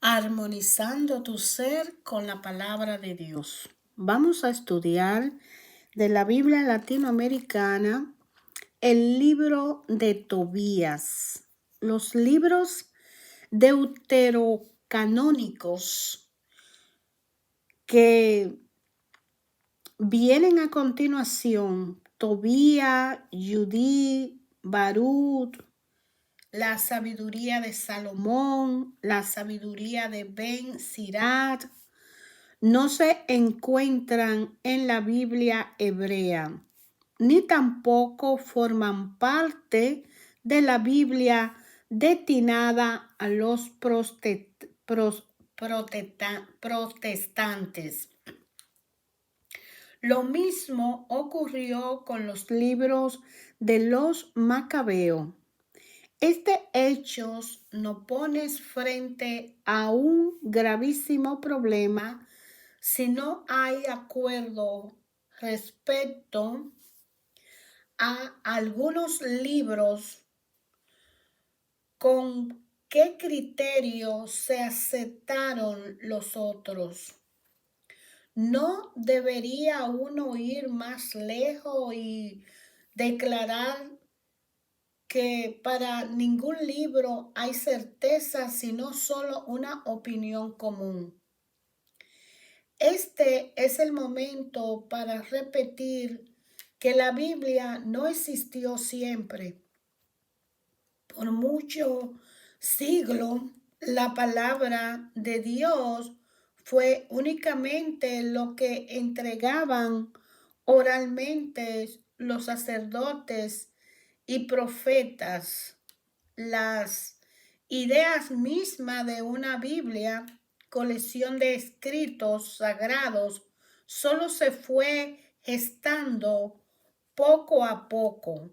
Armonizando tu ser con la palabra de Dios. Vamos a estudiar de la Biblia latinoamericana el libro de Tobías, los libros deuterocanónicos que vienen a continuación: Tobías, Judí, Barut, la sabiduría de Salomón, la sabiduría de Ben Sirat, no se encuentran en la Biblia hebrea, ni tampoco forman parte de la Biblia destinada a los protestantes. Lo mismo ocurrió con los libros de los Macabeos. Este hecho nos pone frente a un gravísimo problema si no hay acuerdo respecto a algunos libros. ¿Con qué criterio se aceptaron los otros? ¿No debería uno ir más lejos y declarar que para ningún libro hay certeza, sino solo una opinión común? Este es el momento para repetir que la Biblia no existió siempre. Por muchos siglos, la palabra de Dios fue únicamente lo que entregaban oralmente los sacerdotes y profetas. Las ideas mismas de una Biblia, colección de escritos sagrados, solo se fue gestando poco a poco.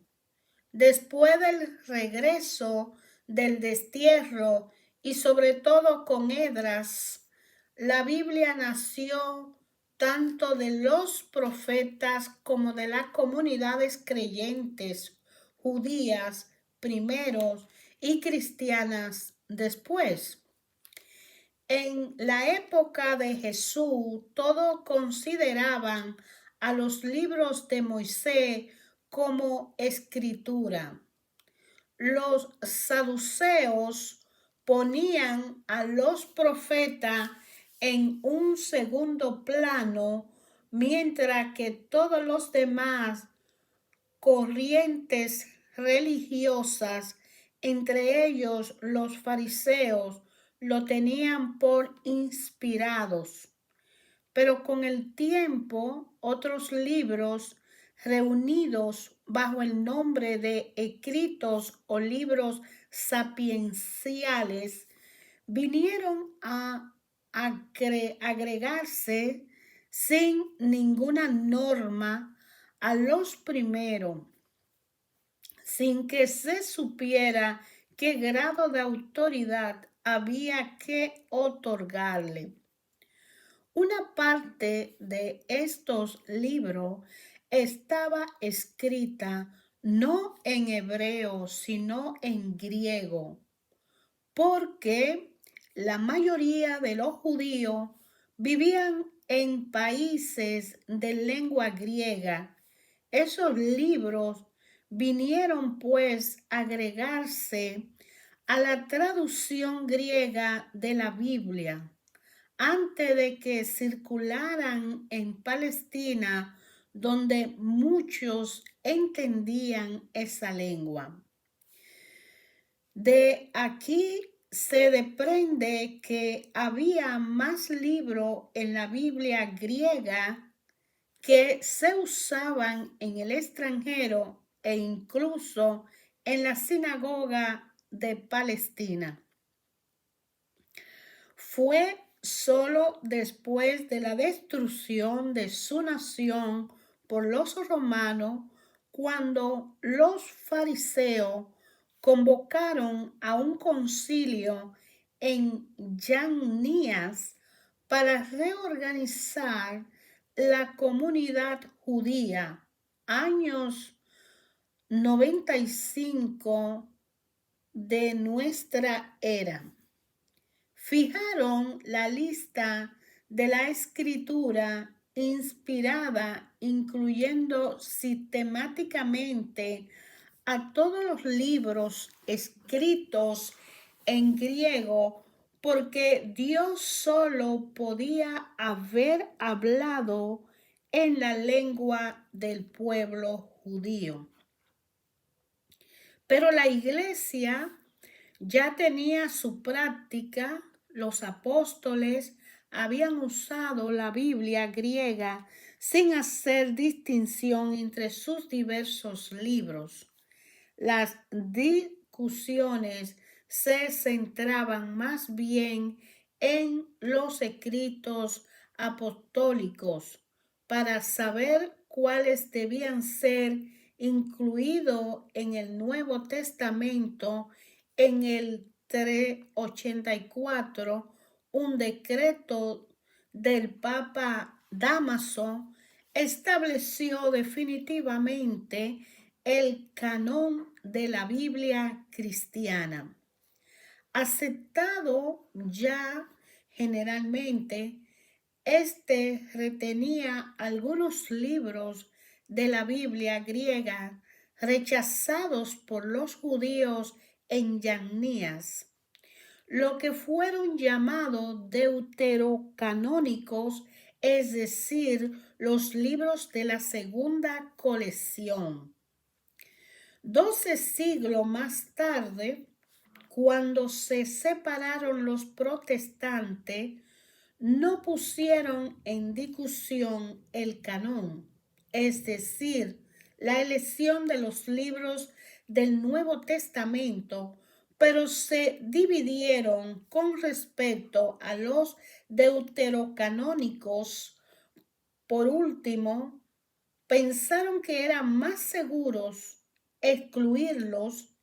Después del regreso del destierro y sobre todo con Esdras, la Biblia nació tanto de los profetas como de las comunidades creyentes judías primeros y cristianas después. En la época de Jesús, todos consideraban a los libros de Moisés como escritura. Los saduceos ponían a los profetas en un segundo plano, mientras que todos los demás corrientes religiosas, entre ellos los fariseos, lo tenían por inspirados. Pero con el tiempo, otros libros reunidos bajo el nombre de escritos o libros sapienciales vinieron a agregarse sin ninguna norma a los primeros, sin que se supiera qué grado de autoridad había que otorgarle. Una parte de estos libros estaba escrita no en hebreo, sino en griego, porque la mayoría de los judíos vivían en países de lengua griega. Esos libros vinieron pues a agregarse a la traducción griega de la Biblia antes de que circularan en Palestina, donde muchos entendían esa lengua. De aquí se desprende que había más libros en la Biblia griega que se usaban en el extranjero e incluso en la sinagoga de Palestina. Fue solo después de la destrucción de su nación por los romanos cuando los fariseos convocaron a un concilio en Llanías para reorganizar la comunidad judía. Años 95 de nuestra era. fijaron la lista de la escritura inspirada, incluyendo sistemáticamente a todos los libros escritos en griego, porque Dios solo podía haber hablado en la lengua del pueblo judío. Pero la iglesia ya tenía su práctica. Los apóstoles habían usado la Biblia griega sin hacer distinción entre sus diversos libros. Las discusiones se centraban más bien en los escritos apostólicos para saber cuáles debían ser incluidos en el Nuevo Testamento. En el 384, un decreto del Papa Dámaso estableció definitivamente el canon de la Biblia cristiana. Aceptado ya generalmente, este retenía algunos libros de la Biblia griega rechazados por los judíos en Yannías, lo que fueron llamados deuterocanónicos, es decir, los libros de la segunda colección. 12 siglos más tarde, cuando se separaron los protestantes, no pusieron en discusión el canon, es decir, la elección de los libros del Nuevo Testamento, pero se dividieron con respecto a los deuterocanónicos. Por último, pensaron que eran más seguros excluirlos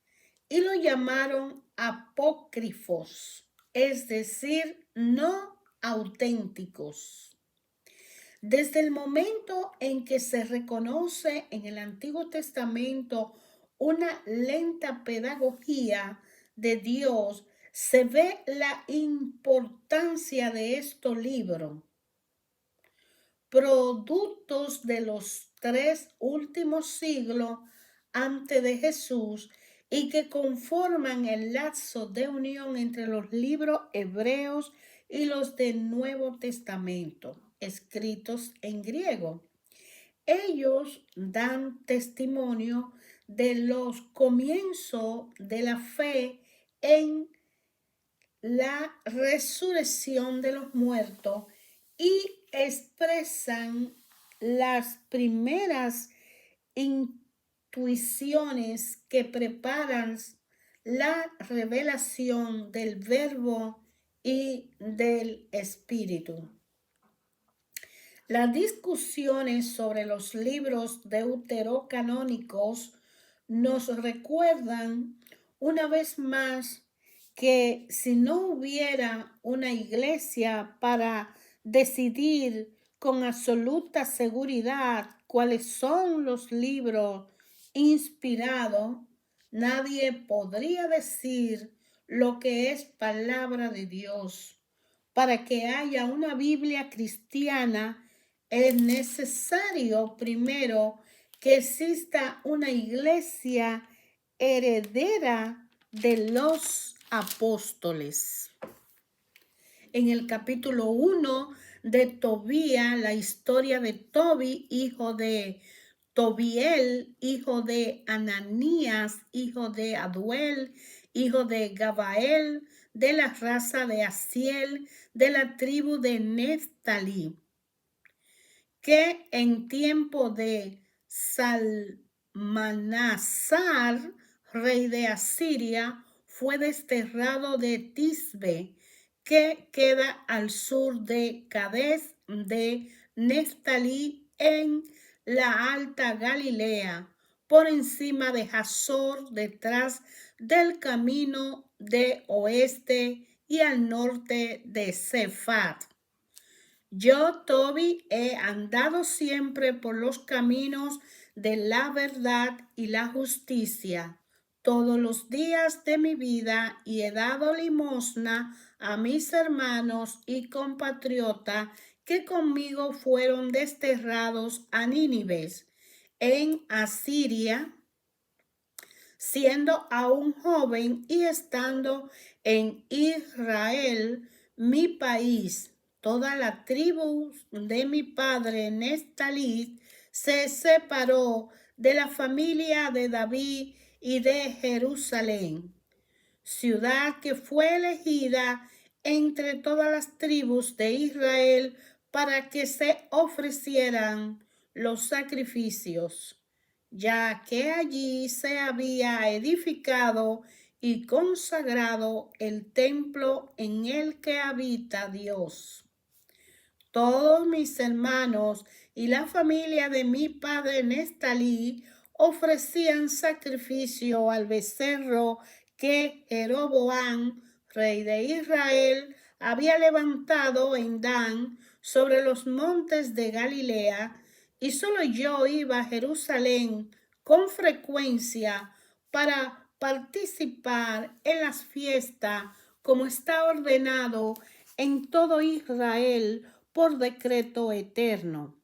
y lo llamaron apócrifos, es decir, no auténticos. Desde el momento en que se reconoce en el Antiguo Testamento una lenta pedagogía de Dios, se ve la importancia de estos libros, productos de los 3 últimos siglos antes de Jesús, y que conforman el lazo de unión entre los libros hebreos y los del Nuevo Testamento, escritos en griego. Ellos dan testimonio de los comienzos de la fe en la resurrección de los muertos y expresan las primeras intuiciones que preparan la revelación del Verbo y del Espíritu. Las discusiones sobre los libros deuterocanónicos nos recuerdan una vez más que si no hubiera una iglesia para decidir con absoluta seguridad cuáles son los libros inspirados, nadie podría decir lo que es palabra de Dios. Para que haya una Biblia cristiana, es necesario primero que exista una iglesia heredera de los apóstoles. En el capítulo 1 de Tobías, la historia de Tobi, hijo de Tobiel, hijo de Ananías, hijo de Aduel, hijo de Gabael, de la raza de Asiel, de la tribu de Neftalí, que en tiempo de Salmanasar, rey de Asiria, fue desterrado de Tisbe, que queda al sur de Cades de Neftalí en la Alta Galilea, por encima de Hazor, detrás del camino de oeste y al norte de Sefat. Yo, Tobi, he andado siempre por los caminos de la verdad y la justicia. todos los días de mi vida y he dado limosna a mis hermanos y compatriotas que conmigo fueron desterrados a Nínive, en Asiria, siendo aún joven y estando en Israel, mi país. Toda la tribu de mi padre Neftalí se separó de la familia de David y de Jerusalén, ciudad que fue elegida entre todas las tribus de Israel para que se ofrecieran los sacrificios, ya que allí se había edificado y consagrado el templo en el que habita Dios. Todos mis hermanos y la familia de mi padre Neftalí ofrecían sacrificio al becerro que Jeroboam, rey de Israel, había levantado en Dan sobre los montes de Galilea, y solo yo iba a Jerusalén con frecuencia para participar en las fiestas como está ordenado en todo Israel por decreto eterno.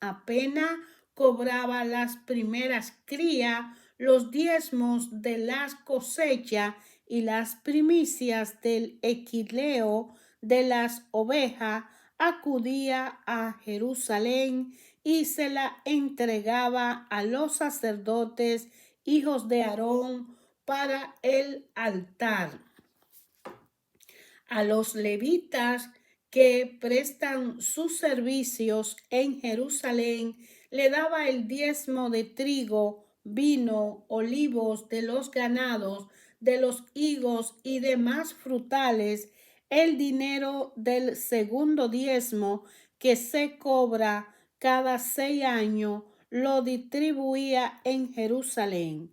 Apenas cobraba las primeras crías, los diezmos de las cosechas y las primicias del equileo de las ovejas, acudía a Jerusalén y se la entregaba a los sacerdotes, hijos de Aarón, para el altar. A los levitas que prestan sus servicios en Jerusalén le daba el diezmo de trigo, vino, olivos, de los ganados, de los higos y demás frutales. El dinero del segundo diezmo que se cobra cada 6 años lo distribuía en Jerusalén.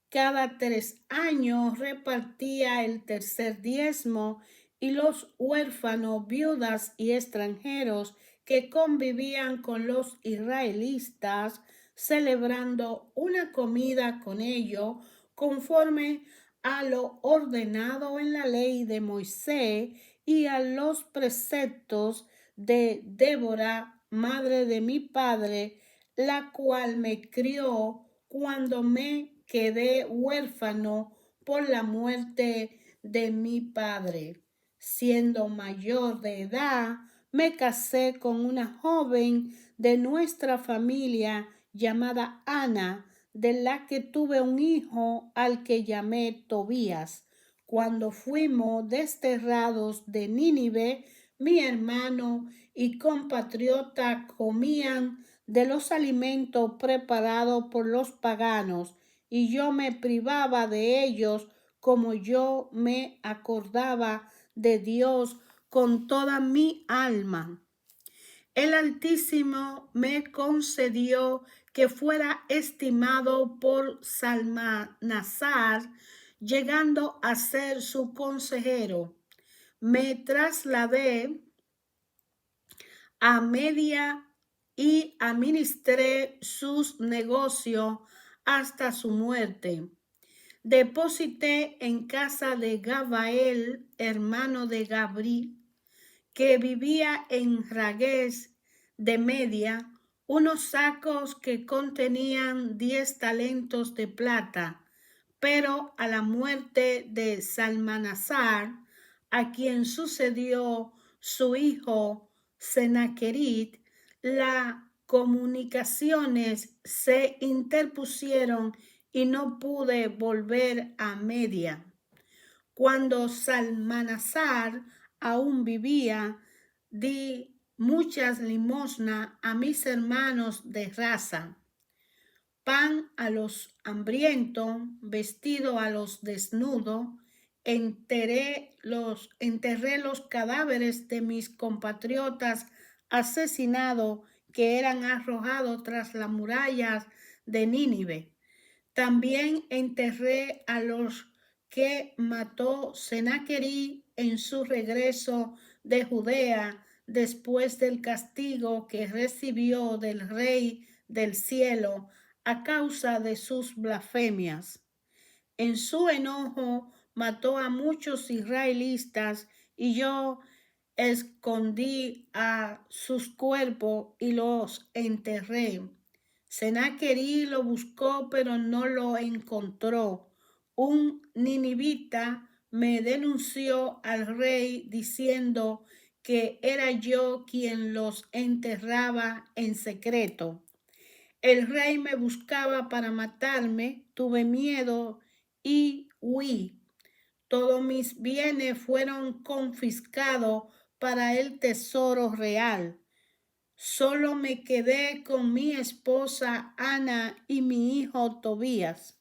Cada 3 años repartía el tercer diezmo, y los huérfanos, viudas y extranjeros que convivían con los israelitas, celebrando una comida con ellos conforme a lo ordenado en la ley de Moisés y a los preceptos de Débora, madre de mi padre, la cual me crió cuando me quedé huérfano por la muerte de mi padre. Siendo mayor de edad, me casé con una joven de nuestra familia llamada Ana, de la que tuve un hijo al que llamé Tobías. Cuando fuimos desterrados de Nínive, mi hermano y compatriota comían de los alimentos preparados por los paganos, y yo me privaba de ellos, como yo me acordaba de Dios con toda mi alma. El Altísimo me concedió que fuera estimado por Salmanasar, llegando a ser su consejero. Me trasladé a Media y administré sus negocios hasta su muerte. Deposité en casa de Gabael, hermano de Gabri, que vivía en Ragués de Media, unos sacos que contenían 10 talentos de plata. Pero a la muerte de Salmanasar, a quien sucedió su hijo Senaquerit, las comunicaciones se interpusieron y no pude volver a Media. Cuando Salmanasar aún vivía, di muchas limosnas a mis hermanos de raza, pan a los hambrientos, vestido a los desnudos, enterré los cadáveres de mis compatriotas asesinados que eran arrojados tras las murallas de Nínive. También enterré a los que mató Senaquerí en su regreso de Judea después del castigo que recibió del Rey del cielo a causa de sus blasfemias. En su enojo mató a muchos israelitas y yo escondí a sus cuerpos y los enterré. Sennacherib lo buscó, pero no lo encontró. Un ninivita me denunció al rey diciendo que era yo quien los enterraba en secreto. El rey me buscaba para matarme, tuve miedo y huí. Todos mis bienes fueron confiscados para el tesoro real. Solo me quedé con mi esposa Ana y mi hijo Tobías.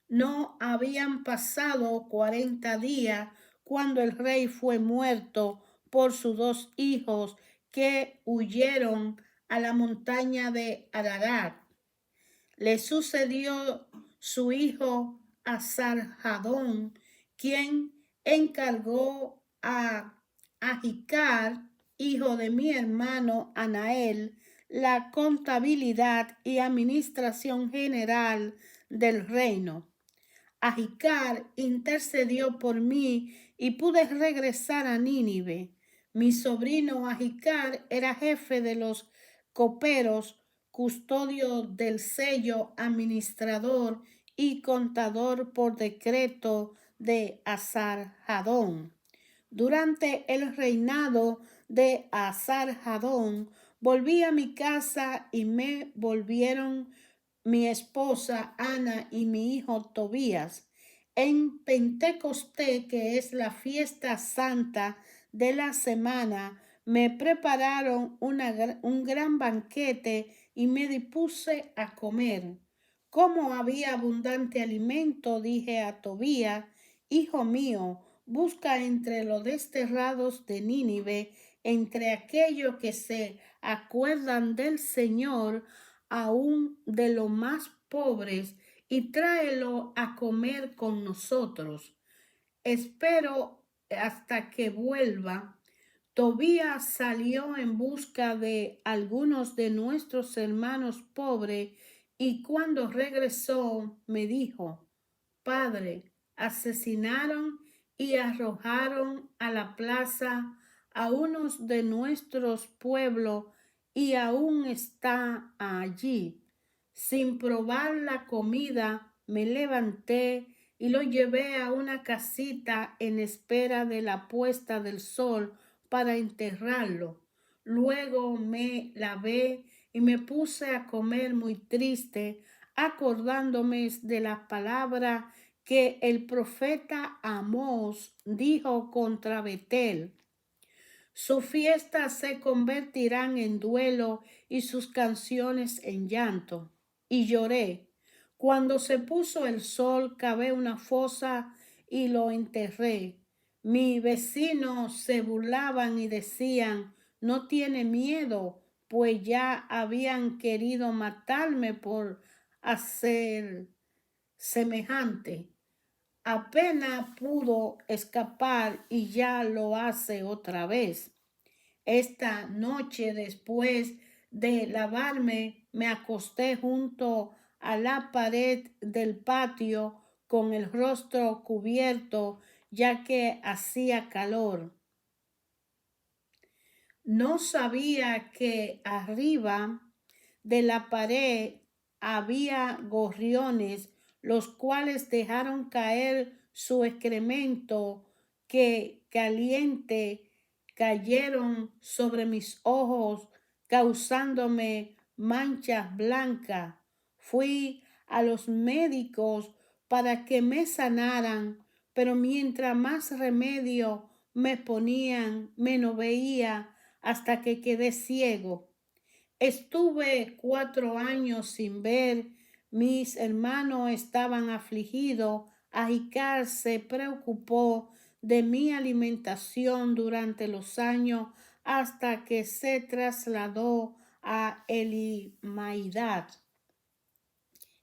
No habían pasado 40 días cuando el rey fue muerto por sus dos hijos que huyeron a la montaña de Ararat. Le sucedió su hijo Asarjadón, quien encargó a Ahicar, hijo de mi hermano Anael, la contabilidad y administración general del reino. Ahicar intercedió por mí y pude regresar a Nínive. Mi sobrino Ahicar era jefe de los coperos, custodio del sello, administrador y contador por decreto de Asarjadón. Durante el reinado de Asarjadón, volví a mi casa y me volvieron mi esposa Ana y mi hijo Tobías. En Pentecostés, que es la fiesta santa de la semana, me prepararon un gran banquete y me dispuse a comer. Como había abundante alimento, dije a Tobías, hijo mío, busca entre los desterrados de Nínive, entre aquellos que se acuerdan del Señor, aún de los más pobres, y tráelo a comer con nosotros. Espero hasta que vuelva. Tobías salió en busca de algunos de nuestros hermanos pobres y cuando regresó me dijo, Padre, asesinaron y arrojaron a la plaza a unos de nuestros pueblos y aún está allí. Sin probar la comida, me levanté y lo llevé a una casita en espera de la puesta del sol para enterrarlo. Luego me lavé y me puse a comer muy triste, acordándome de la palabra que el profeta Amós dijo contra Betel. Sus fiestas se convertirán en duelo y sus canciones en llanto. Y lloré. Cuando se puso el sol, cavé una fosa y lo enterré. Mis vecinos se burlaban y decían, no tiene miedo, pues ya habían querido matarme por hacer semejante. Apenas pudo escapar y ya lo hace otra vez. Esta noche, después de lavarme, me acosté junto a la pared del patio con el rostro cubierto, ya que hacía calor. No sabía que arriba de la pared había gorriones, los cuales dejaron caer su excremento que caliente cayeron sobre mis ojos, causándome manchas blancas. Fui a los médicos para que me sanaran, pero mientras más remedio me ponían, menos veía hasta que quedé ciego. Estuve 4 años sin ver, mis hermanos estaban afligidos, Ahicar se preocupó de mi alimentación durante los años hasta que se trasladó a Elimaidad.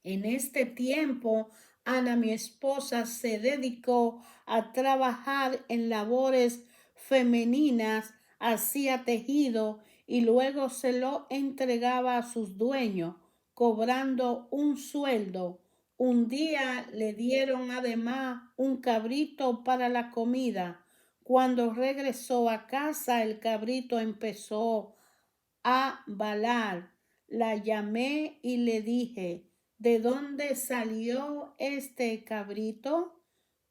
En este tiempo, Ana, mi esposa, se dedicó a trabajar en labores femeninas, hacía tejido y luego se lo entregaba a sus dueños, cobrando un sueldo. Un día le dieron además un cabrito para la comida. Cuando regresó a casa, el cabrito empezó a balar. La llamé y le dije, ¿de dónde salió este cabrito?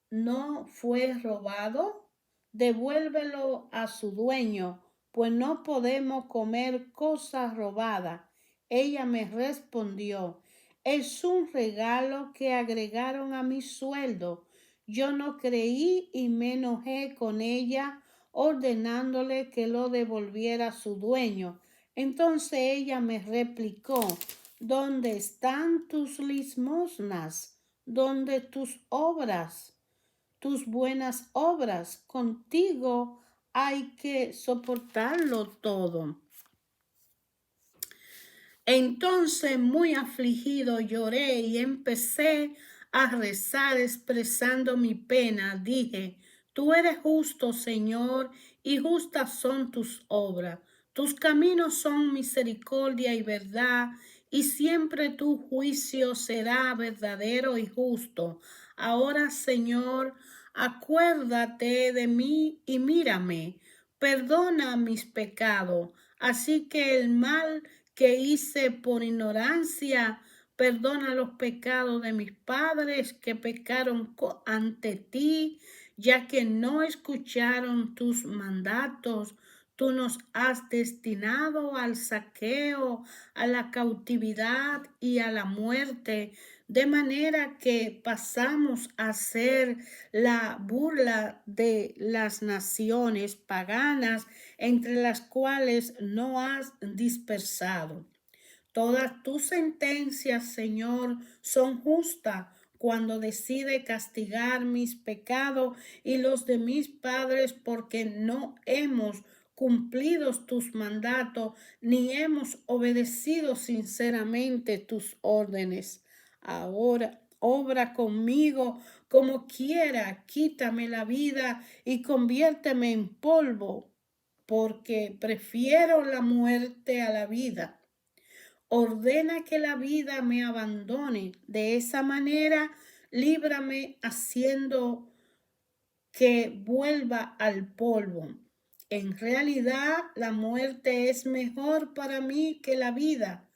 ¿No fue robado? Devuélvelo a su dueño, pues no podemos comer cosas robadas. Ella me respondió, es un regalo que agregaron a mi sueldo. Yo no creí y me enojé con ella, ordenándole que lo devolviera a su dueño. Entonces ella me replicó, ¿dónde están tus limosnas? ¿Dónde tus obras? Tus buenas obras? Contigo hay que soportarlo todo. Entonces, muy afligido, lloré y empecé a rezar expresando mi pena. Dije, tú eres justo, Señor, y justas son tus obras. Tus caminos son misericordia y verdad, y siempre tu juicio será verdadero y justo. Ahora, Señor, acuérdate de mí y mírame. Perdona mis pecados, así que el mal que hice por ignorancia, perdona los pecados de mis padres que pecaron ante ti, ya que no escucharon tus mandatos. Tú nos has destinado al saqueo, a la cautividad y a la muerte, de manera que pasamos a ser la burla de las naciones paganas, entre las cuales no has dispersado. Todas tus sentencias, Señor, son justas cuando decide castigar mis pecados y los de mis padres, porque no hemos cumplido tus mandatos ni hemos obedecido sinceramente tus órdenes. Ahora obra conmigo como quiera, quítame la vida y conviérteme en polvo, porque prefiero la muerte a la vida. Ordena que la vida me abandone. De esa manera, líbrame haciendo que vuelva al polvo. En realidad, la muerte es mejor para mí que la vida.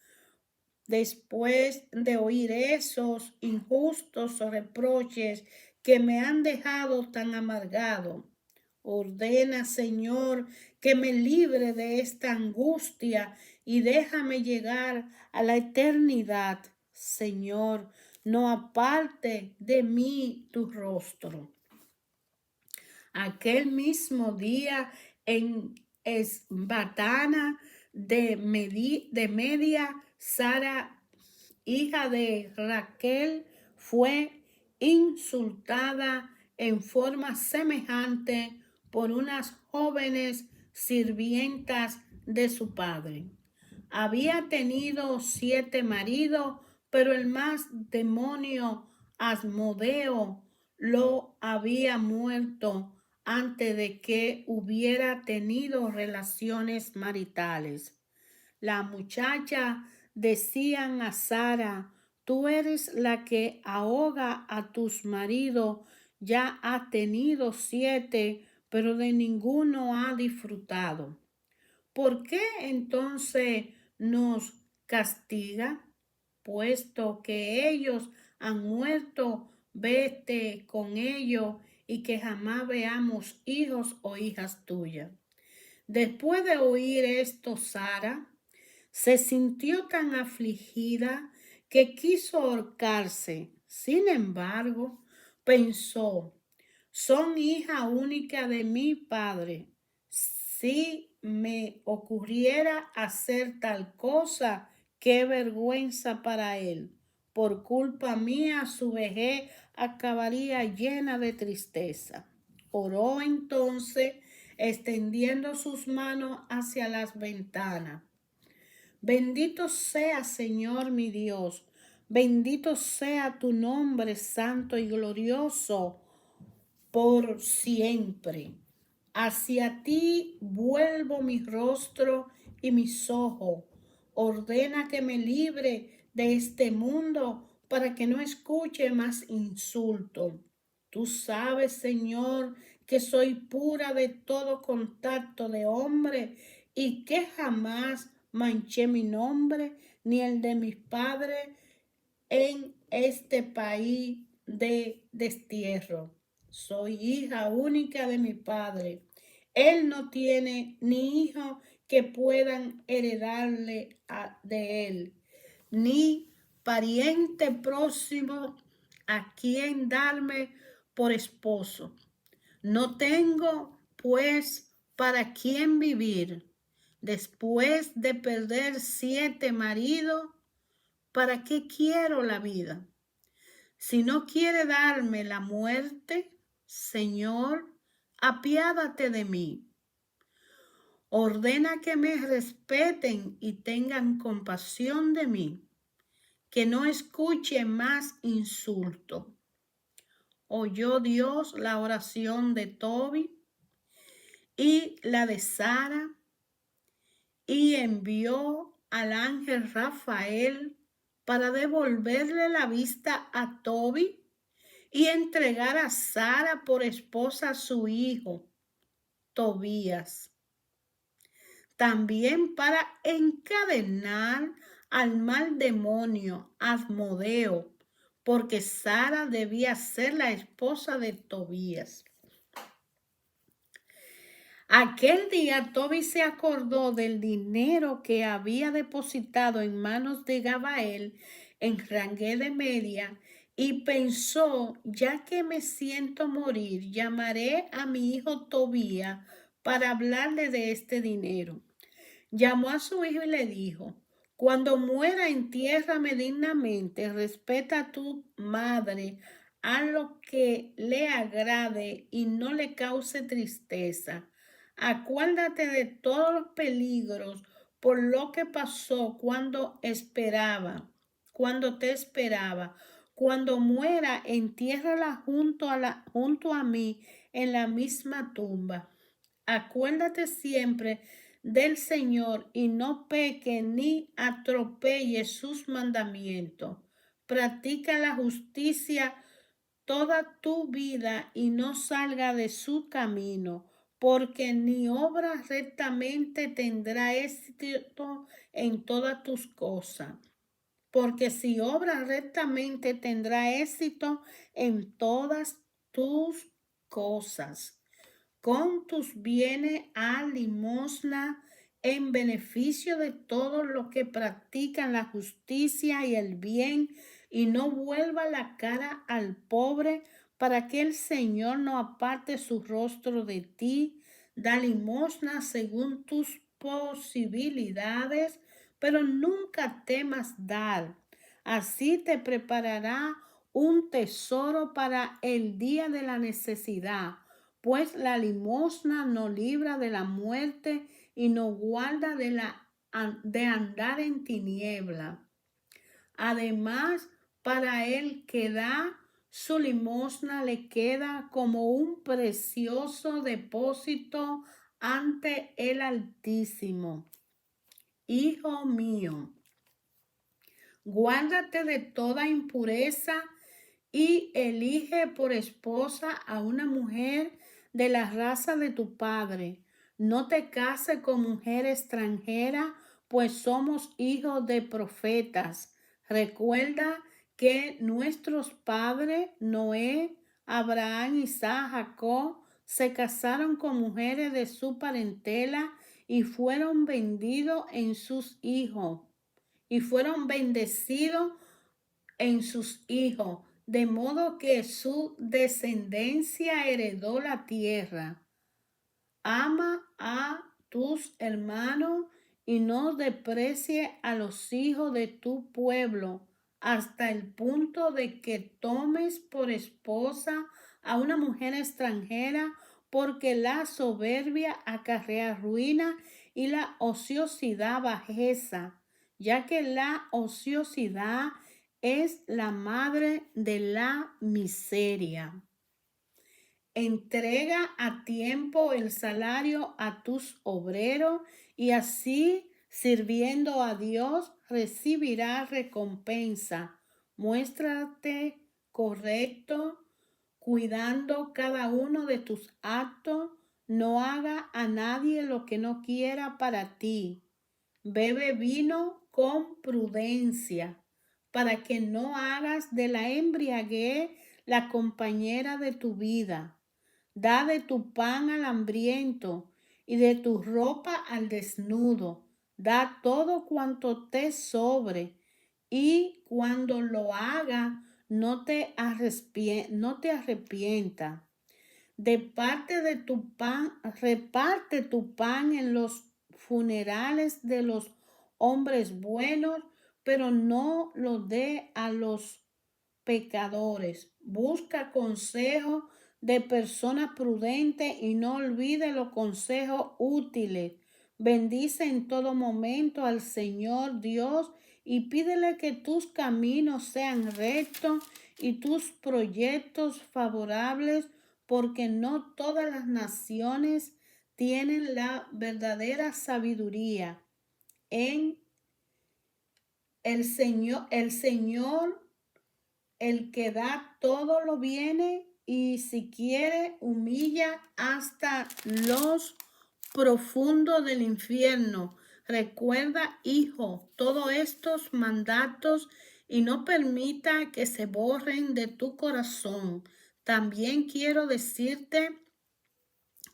Después de oír esos injustos reproches que me han dejado tan amargado, ordena, Señor, que me libre de esta angustia y déjame llegar a la eternidad. Señor, no aparte de mí tu rostro. Aquel mismo día en Esbatana de Media, Sara, hija de Raquel, fue insultada en forma semejante por unas jóvenes sirvientas de su padre. Había tenido 7 maridos, pero el más demonio Asmodeo lo había muerto antes de que hubiera tenido relaciones maritales. La muchacha decían a Sara, tú eres la que ahoga a tus maridos, ya ha tenido 7, pero de ninguno ha disfrutado. ¿Por qué entonces nos castiga? Puesto que ellos han muerto, vete con ellos y que jamás veamos hijos o hijas tuyas. Después de oír esto, Sara se sintió tan afligida que quiso ahorcarse. Sin embargo, pensó, son hija única de mi padre. Si me ocurriera hacer tal cosa, qué vergüenza para él. Por culpa mía, su vejez acabaría llena de tristeza. Oró entonces, extendiendo sus manos hacia las ventanas. Bendito sea, Señor mi Dios, bendito sea tu nombre santo y glorioso por siempre. Hacia ti vuelvo mi rostro y mis ojos. Ordena que me libre de este mundo, para que no escuche más insulto. Tú sabes, Señor, que soy pura de todo contacto de hombre y que jamás manché mi nombre ni el de mis padres en este país de destierro. Soy hija única de mi padre. Él no tiene ni hijos que puedan heredarle de él, ni pariente próximo a quien darme por esposo. No tengo, pues, para quién vivir. Después de perder 7 maridos, ¿para qué quiero la vida? Si no quiere darme la muerte, Señor, apiádate de mí. Ordena que me respeten y tengan compasión de mí, que no escuche más insulto. Oyó Dios la oración de Tobi y la de Sara y envió al ángel Rafael para devolverle la vista a Tobi y entregar a Sara por esposa a su hijo, Tobías. También para encadenar al mal demonio Asmodeo, porque Sara debía ser la esposa de Tobías. Aquel día Tobi se acordó del dinero que había depositado en manos de Gabael en Rangué de Media y pensó, ya que me siento morir, llamaré a mi hijo Tobía para hablarle de este dinero. Llamó a su hijo y le dijo, cuando muera entiérrame dignamente, respeta a tu madre, haz lo que le agrade y no le cause tristeza. Acuérdate de todos los peligros por lo que pasó cuando te esperaba. Cuando muera, entiérrala junto a mí en la misma tumba. Acuérdate siempre del Señor y no peque ni atropelle sus mandamientos. Practica la justicia toda tu vida y no salga de su camino, porque ni obra rectamente tendrá éxito en todas tus cosas. Porque si obra rectamente tendrá éxito en todas tus cosas. Con tus bienes a limosna en beneficio de todos los que practican la justicia y el bien, y no vuelva la cara al pobre, para que el Señor no aparte su rostro de ti. Da limosna según tus posibilidades, pero nunca temas dar. Así te preparará un tesoro para el día de la necesidad, pues la limosna no libra de la muerte y no guarda de andar en tiniebla. Además, para el que da su limosna le queda como un precioso depósito ante el Altísimo. Hijo mío, guárdate de toda impureza y elige por esposa a una mujer de la raza de tu padre. No te cases con mujer extranjera, pues somos hijos de profetas. Recuerda que nuestros padres, Noé, Abraham, Isaac, Jacob, se casaron con mujeres de su parentela y fueron vendidos en sus hijos y fueron bendecidos en sus hijos, de modo que su descendencia heredó la tierra. Ama a tus hermanos y no desprecie a los hijos de tu pueblo, hasta el punto de que tomes por esposa a una mujer extranjera, porque la soberbia acarrea ruina y la ociosidad bajeza, ya que la ociosidad es la madre de la miseria. Entrega a tiempo el salario a tus obreros y así, sirviendo a Dios, recibirás recompensa. Muéstrate correcto, cuidando cada uno de tus actos. No haga a nadie lo que no quiera para ti. Bebe vino con prudencia, para que no hagas de la embriaguez la compañera de tu vida. Da de tu pan al hambriento y de tu ropa al desnudo. Da todo cuanto te sobre, y cuando lo haga, no te arrepienta. De parte de tu pan, reparte tu pan en los funerales de los hombres buenos, pero no lo dé a los pecadores. Busca consejo de personas prudentes y no olvide los consejos útiles. Bendice en todo momento al Señor Dios y pídele que tus caminos sean rectos y tus proyectos favorables, porque no todas las naciones tienen la verdadera sabiduría. En el Señor, el que da todo lo viene, y si quiere humilla hasta los profundos del infierno. Recuerda, hijo, todos estos mandatos y no permita que se borren de tu corazón. También quiero decirte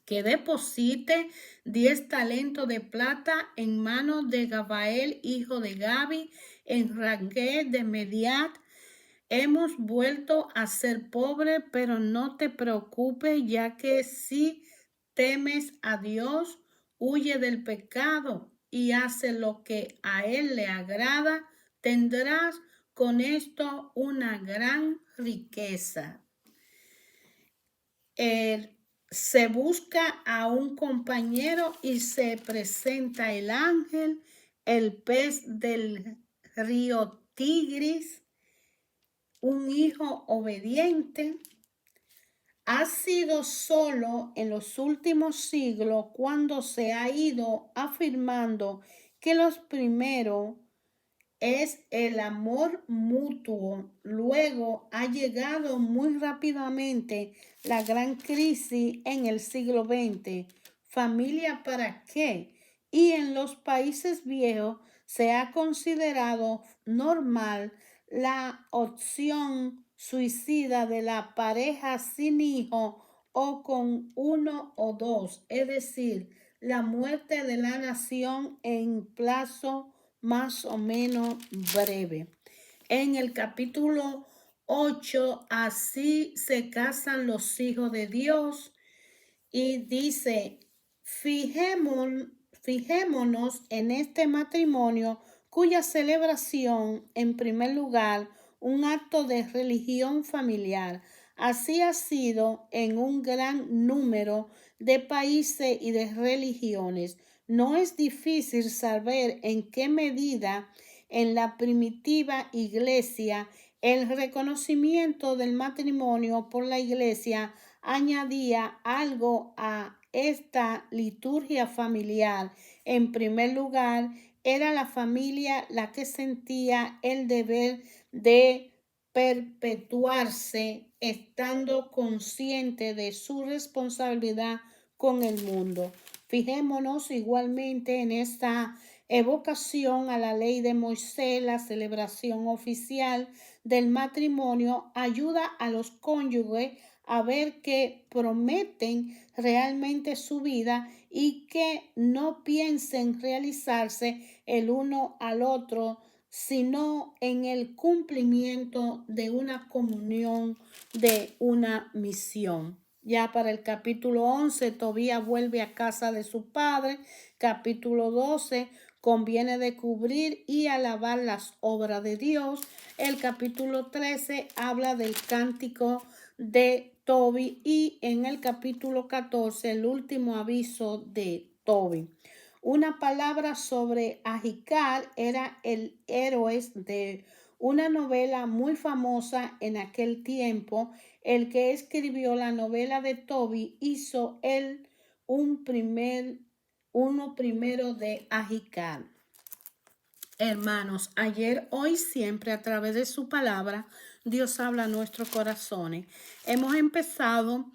que deposite 10 talentos de plata en manos de Gabael, hijo de Gabi, en Rangué de Mediat. Hemos vuelto a ser pobres, pero no te preocupes, ya que si temes a Dios, huye del pecado y hace lo que a Él le agrada, tendrás con esto una gran riqueza. Se busca a un compañero y se presenta el ángel, el pez del río Tigris, un hijo obediente. Ha sido solo en los últimos siglos cuando se ha ido afirmando que los primeros es el amor mutuo. Luego ha llegado muy rápidamente la gran crisis en el siglo XX. ¿Familia para qué? Y en los países viejos se ha considerado normal la opción suicida de la pareja sin hijo o con uno o dos, es decir, la muerte de la nación en plazo más o menos breve. En el capítulo 8, así se casan los hijos de Dios, y dice, fijémonos en este matrimonio, cuya celebración, en primer lugar, un acto de religión familiar. Así ha sido en un gran número de países y de religiones. No es difícil saber en qué medida en la primitiva iglesia el reconocimiento del matrimonio por la iglesia añadía algo a esta liturgia familiar. En primer lugar, era la familia la que sentía el deber de perpetuarse, estando consciente de su responsabilidad con el mundo. Fijémonos igualmente en esta evocación a la ley de Moisés. La celebración oficial del matrimonio ayuda a los cónyuges a ver que prometen realmente su vida y que no piensen realizarse el uno al otro, sino en el cumplimiento de una comunión, de una misión. Ya para el capítulo 11, Tobías vuelve a casa de su padre. Capítulo 12, conviene descubrir y alabar las obras de Dios. El capítulo 13 habla del cántico de Tobi, y en el capítulo 14 el último aviso de Tobi. Una palabra sobre Ahical. Era el héroe de una novela muy famosa en aquel tiempo. El que escribió la novela de Tobi hizo uno primero de Ahical. Hermanos, ayer, hoy, siempre, a través de su palabra, Dios habla a nuestros corazones. Hemos empezado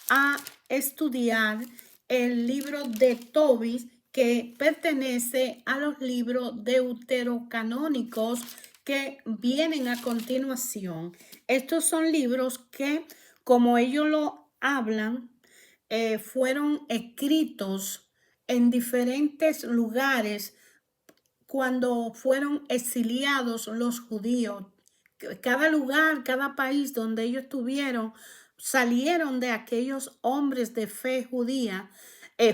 a estudiar el libro de Tobit, que pertenece a los libros deuterocanónicos que vienen a continuación. Estos son libros que, como ellos lo hablan, fueron escritos en diferentes lugares cuando fueron exiliados los judíos. Cada lugar, cada país donde ellos estuvieron, salieron de aquellos hombres de fe judía,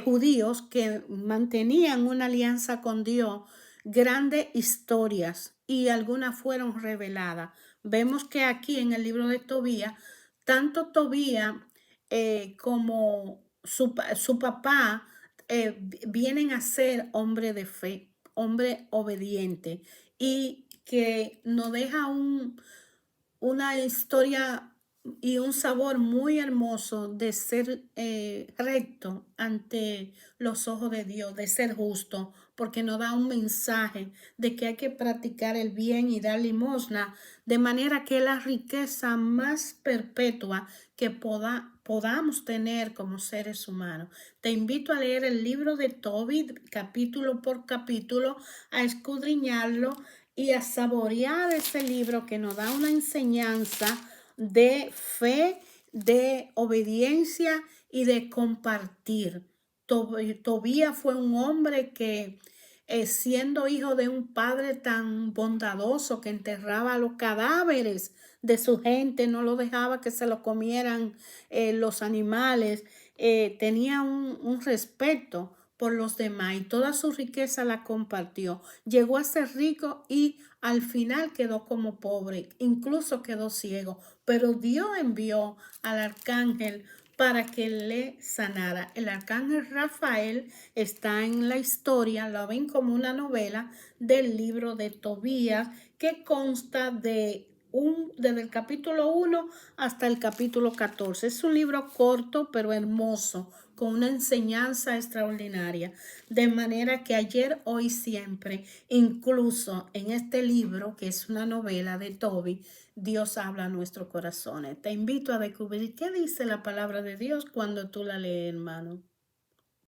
judíos que mantenían una alianza con Dios, grandes historias y algunas fueron reveladas. Vemos que aquí en el libro de Tobías, tanto Tobías como su papá vienen a ser hombre de fe, hombre obediente, y que nos deja una historia y un sabor muy hermoso de ser recto ante los ojos de Dios, de ser justo, porque nos da un mensaje de que hay que practicar el bien y dar limosna, de manera que la riqueza más perpetua que podamos tener como seres humanos. Te invito a leer el libro de Tobit capítulo por capítulo, a escudriñarlo y a saborear ese libro que nos da una enseñanza de fe, de obediencia y de compartir. Tobías fue un hombre que, siendo hijo de un padre tan bondadoso que enterraba los cadáveres de su gente, no lo dejaba que se lo comieran los animales, tenía un respeto por los demás y toda su riqueza la compartió. Llegó a ser rico y al final quedó como pobre, incluso quedó ciego, pero Dios envió al arcángel para que le sanara. El arcángel Rafael está en la historia, lo ven como una novela del libro de Tobías, que consta desde el capítulo 1 hasta el capítulo 14. Es un libro corto pero hermoso, con una enseñanza extraordinaria. De manera que ayer, hoy, siempre, incluso en este libro, que es una novela de Tobit, Dios habla a nuestros corazones. Te invito a descubrir qué dice la palabra de Dios cuando tú la lees, hermano.